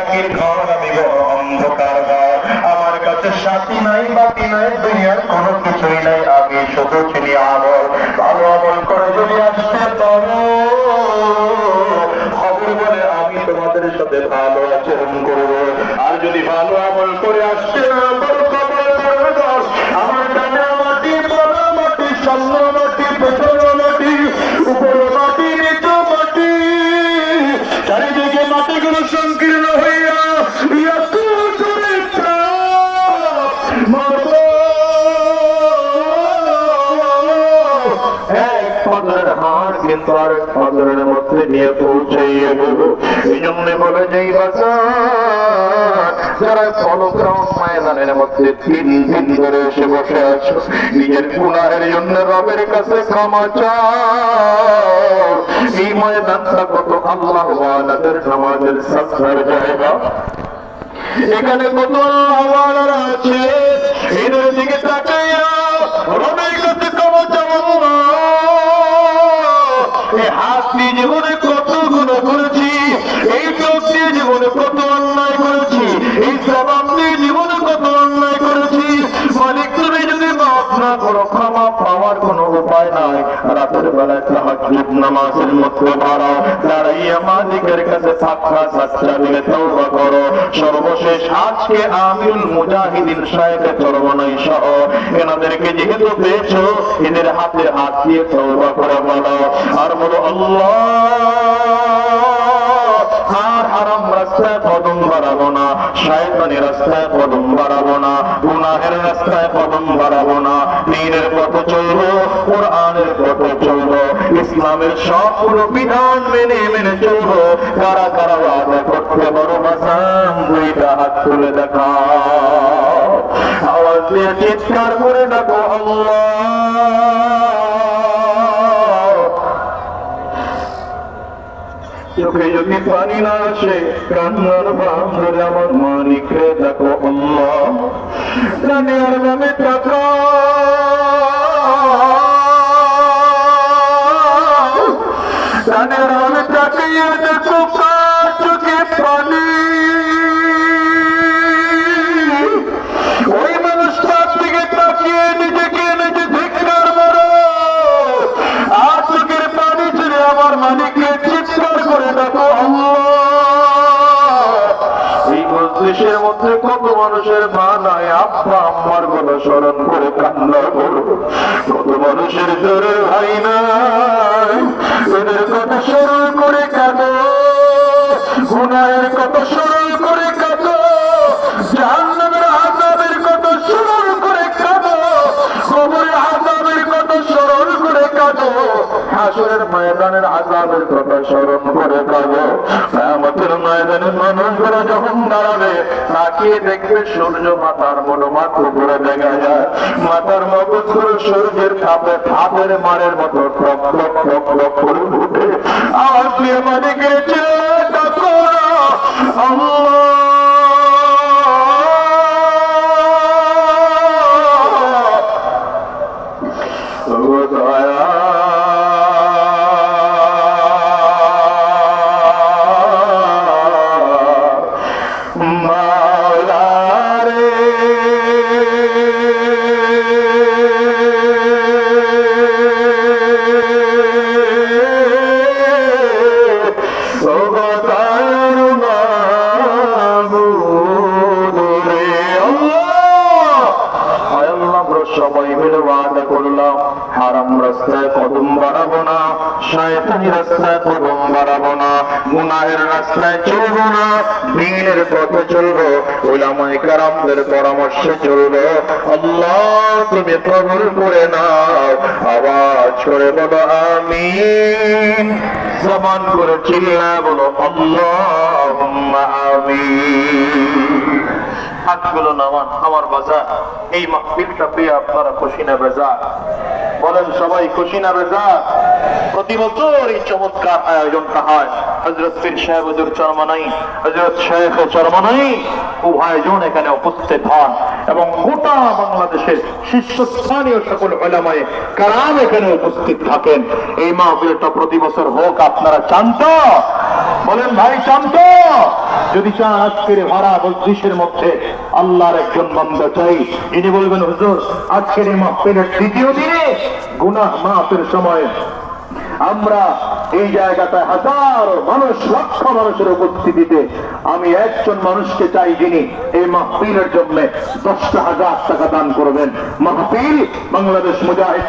একাকীর ঘর, আমি বড় অন্ধকার ঘর। আমার কাছে সাথী নাই, বাতি নাই, দুনিয়ার কোনো কিছুই নাই, আমি শুধু চিনি আমল। ভালো আমল করে যদি আসতে পারো, খবর বলে আমি তোমাদের সাথে ভালো আচরণ করবো। আর যদি ভালো আমল করে আসতে না পারো, খবর পড়বে দশ। আমার ডানে মাটি, বামে মাটি, সামনে মাটি, পেছনে মাটি, উপরে মাটি, নিচে মাটি, চারিদিকে মাটিগুলো সংকীর্ণ হইয়া কিন্তু আরেক পাথরের মধ্যে নিয়ে পৌঁছাইয়ে দেব। এই জন্য বলে যাই বাজার, যারা ফলগ্রাউন্ড ময়দানের মধ্যে তিন দিন ধরে এসে বসে আছো, নিজের গুনাহের জন্য রবের কাছে ক্ষমা চাও। এই ময়দানটা কত আল্লাহ ওয়ালাদের নামাজের সাজদার জায়গা। এখানে কত আল্লাহওয়ালারা আছে, এদের দিকে তাকাইয়া রবের কাছে ক্ষমা চাও। এই হাত দিয়ে জীবনে কত গুনাহ করেছি, এই চোখ দিয়ে জীবনে কত অন্যায় করেছি, এই জবান দিয়ে জীবনে কত অন্যায় করেছি। মালিক তুমি যদি মাফ না করো, ক্ষমা পাওয়ার কোনো উপায় নাই। রাতের বেলায় তাহাজ্জুদ নামাজের মধ্যে দাঁড়াও, দাঁড়াইয়া মালিকের কাছে ফাঁকা সাচ্চা দিলে তওবা করো। সর্বশেষ আজকে আমিরুল মুজাহিদিন সাহেবের চরমনাই সহ এনাদেরকে যেহেতু পেয়েছো, এদের হাতে হাত দিয়ে তওবা করে বলো, আর বলো আল্লাহ, আর হারাম রাস্তায় কদম বাড়াবো না, শয়তানি রাস্তায় কদম বাড়াবো না, গুনাহের রাস্তায় কদম বাড়াবো না। দ্বীনের পথে চলবো, কোরআনের পথে চলবো, ইসলামের সবগুলো বিধান মেনে মেনে চলবো। কারা কারা ওয়াদা করতে বড় বাসাম, দুইটা হাত তুলে দেখাও, আওয়াজ দিয়ে চিৎকার করে ডাকো আল্লাহ। চোখে যদি পানি না আসে, কান্নার ভাব ধরে আমার মালিকরে দেখো আল্লাহ। ডানে আর বামে তাকাও, ডানে আর বামে তাকিয়ে দেখো কার চোখে পানি। ওই মানুষটার দিকে তাকিয়ে নিজেকে নিজে ধিক্কার মারো, আর চোখের পানি ছেড়ে আমার মালিককে চিৎকার করে দেখো আল্লাহ। এই মজলিসের মধ্যে কত মানুষের মা নাই, আব্বা আম্মার কথা স্মরণ করে কান্না করো। কত মানুষের জোরের ভাই নাই, এদের কথা স্মরণ করে কাঁদো। গুনাহের কথা স্মরণ করে কাঁদো, জাহান্নামের আযাবের কথা স্মরণ করে কাঁদো, কবরের আযাবের কথা স্মরণ করে কাঁদো, হাসরের ময়দানের আযাবের কথা স্মরণ করে কাঁদো। কিয়ামতের ময়দানে মানুষগুলো যখন দাঁড়াবে, তাকিয়ে দেখবে সূর্য মাথার মাত্র করে দেখা যায়, মাথার মগজগুলো সূর্যের তাপে ভাতের মারের মতো টক টক টক টক করে উঠে। আওয়াজ দিয়ে মালিকের চেয়ে ডাকো আল্লাহ। সবাই মিলে ওয়াদা করলাম, হারাম রাস্তায় কদম বাড়াবো না, শয়তানি রাস্তায় কদম বাড়াবো না, গুনাহের রাস্তায় চলবো না, দ্বীনের পথে চলবো, উলামায়ে কেরামদের পরামর্শে চলবো। আল্লাহ তুমি কবুল করে নাও। আওয়াজ করে বলো আমিন, জবান করে চিল্লায় বলো আল্লাহুম্মা আমিন। হাতগুলো নামান আমার বাজার। এই মাহফিলটা পেয়ে আপনারা খুশি না বেজার? বলেন সবাই খুশি না বেজার? প্রতি বছর এই চমৎকার আয়োজনটা হয়। হযরত পীর সাহেব হুজুর চরমনাই, হযরত শেখ চরমনাই উভয়জন এখানে উপস্থিত হন এবং গোটা বাংলাদেশের শীর্ষস্থানীয় সকল উলামায়ে কেরাম এখানে উপস্থিত থাকেন। এই মাহফিলটা প্রতি বছর হোক, আপনারা চান তো? বলেন ভাই, চান তো? যদি চান আজকের ভরা মজলিসের মধ্যে আল্লাহর একজন বান্দা চাই, ইনি বলবেন হুজুর আজকের এই মাহফিলের দ্বিতীয় দিনে গুনাহ মাফের সময় আমরা এই জায়গাটায় হাজারো মানুষ, লক্ষ মানুষের উপস্থিতিতে আমি একজন মানুষকে চাই যিনি এই মাহফিলের জন্য 10,000 টাকা দান করবেন। মাহফিল বাংলাদেশ মুজাহিদ